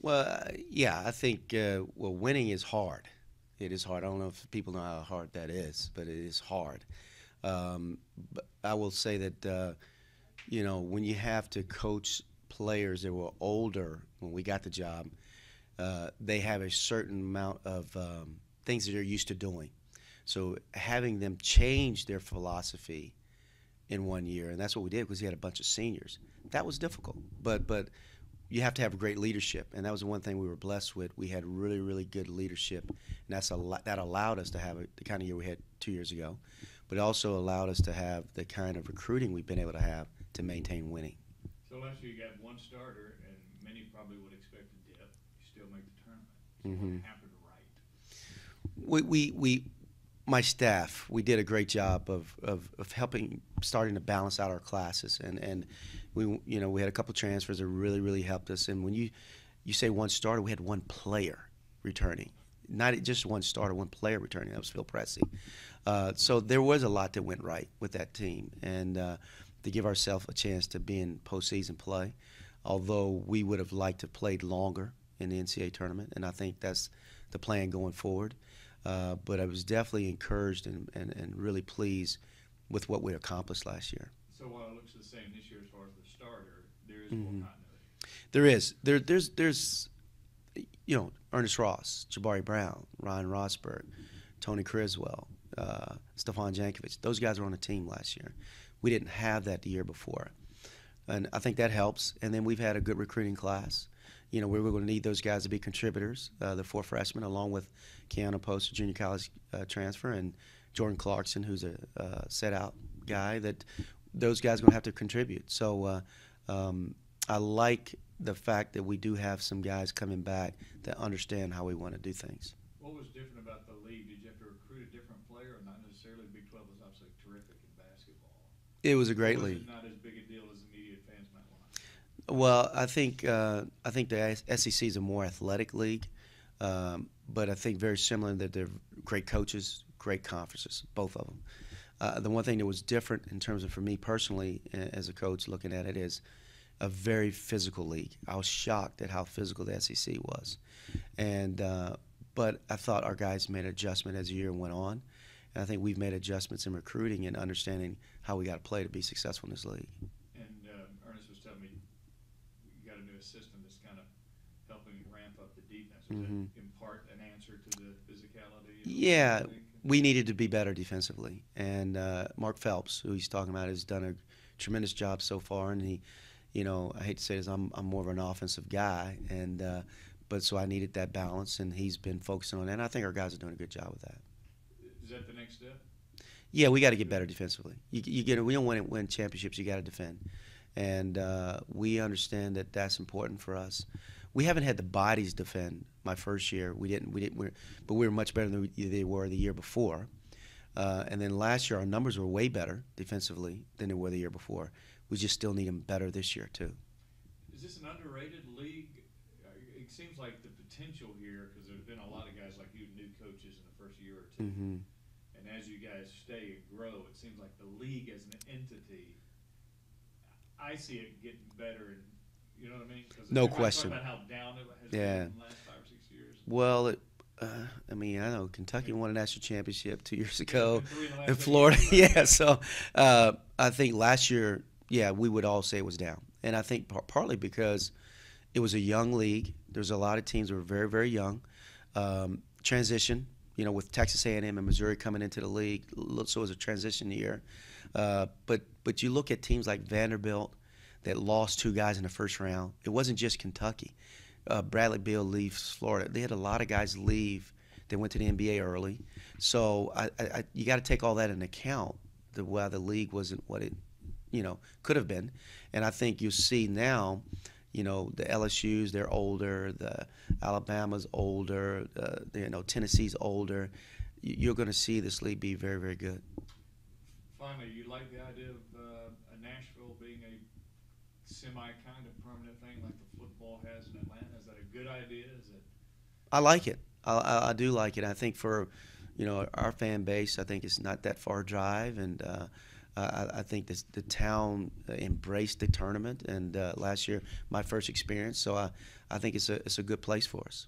Well, yeah, I think well, winning is hard. It is hard. I don't know if people know how hard that is, but it is hard. But I will say that when you have to coach players that were older when we got the job, they have a certain amount of things that they're used to doing. So having them change their philosophy in 1 year, and that's what we did because he had a bunch of seniors. That was difficult, but you have to have great leadership, and that was the one thing we were blessed with. We had really, really good leadership, and that allowed us to have the kind of year we had 2 years ago, but it also allowed us to have the kind of recruiting we've been able to have to maintain winning. So last year you got one starter, and many probably would expect a dip. You still make the tournament. So what hmm happened right? we my staff, we did a great job of helping, starting to balance out our classes, and we had a couple transfers that really, really helped us. And when you say one starter, we had one player returning, not just one starter, one player returning. That was Phil Pressey. So there was a lot that went right with that team, and to give ourselves a chance to be in postseason play. Although we would have liked to have played longer in the NCAA tournament, and I think that's the plan going forward. But I was definitely encouraged and really pleased with what we accomplished last year. So while it looks the same this year as far as the starter, there is more hmm continuity. There is there's Ernest Ross, Jabari Brown, Ryan Rosberg, Tony Criswell, Stefan Jankovic. Those guys were on the team last year. We didn't have that the year before, and I think that helps. And then we've had a good recruiting class. We're going to need those guys to be contributors. The four freshmen, along with Keanu Post, a junior college transfer, and Jordan Clarkson, who's a set out guy. That those guys are going to have to contribute. So I like the fact that we do have some guys coming back that understand how we want to do things. What was different about the league? Did you have to recruit a different player, or not necessarily? Big 12 was obviously terrific in basketball. It was a Or great was it league. not as big a deal as the media fans might want to make it? Well, I think the SEC is a more athletic league, but I think very similar that they're great coaches, great conferences, both of them. The one thing that was different in terms of for me personally as a coach looking at it is a very physical league. I was shocked at how physical the SEC was, and but I thought our guys made an adjustment as the year went on, and I think we've made adjustments in recruiting and understanding how we got to play to be successful in this league. And Ernest was telling me you got a new assistant that's kind of helping ramp up the defense. Does that hmm in part an answer to the physicality of the Yeah, league? we needed to be better defensively, and Mark Phelps, who he's talking about, has done a tremendous job so far. And I hate to say this, I'm more of an offensive guy, and but so I needed that balance, and he's been focusing on that. And I think our guys are doing a good job with that. Is that the next step? Yeah, we got to get better defensively. We don't want to win championships. You got to defend, and we understand that that's important for us. We haven't had the bodies defend. My first year, we didn't. But we were much better than they were the year before. And then last year, our numbers were way better defensively than they were the year before. We just still need them better this year too. Is this an underrated league? It seems like the potential here, because there's been a lot of guys like you, new coaches in the first year or two. hmm And as you guys stay and grow, it seems like the league as an entity, I see it getting better. And you know what I mean? Because No everybody's talking question. about how down it has been Yeah. in the last 5 or 6 years. Well, I mean, I know Kentucky won a national championship 2 years Yeah, it's ago been three in the in last 8 years. Florida. Right, Yeah, right. so I think last year, yeah, we would all say it was down, and I think partly because it was a young league. There's a lot of teams that were very, very young. Transition, with Texas A&M and Missouri coming into the league, so it was a transition year. But you look at teams like Vanderbilt that lost two guys in the first round. It wasn't just Kentucky. Bradley Beal leaves Florida. They had a lot of guys leave that went to the NBA early. So you got to take all that into account. Why the league wasn't what it could have been. And I think you see now, the LSU's, they're older, the Alabama's older, Tennessee's older. You're going to see this league be very, very good. Finally, you like the idea of Nashville being a semi kind of permanent thing like the football has in Atlanta? Is that a good idea? Is it? I like it. I do like it. I think for, our fan base, I think it's not that far a drive, and I think the town embraced the tournament, and last year my first experience. So I think it's a good place for us.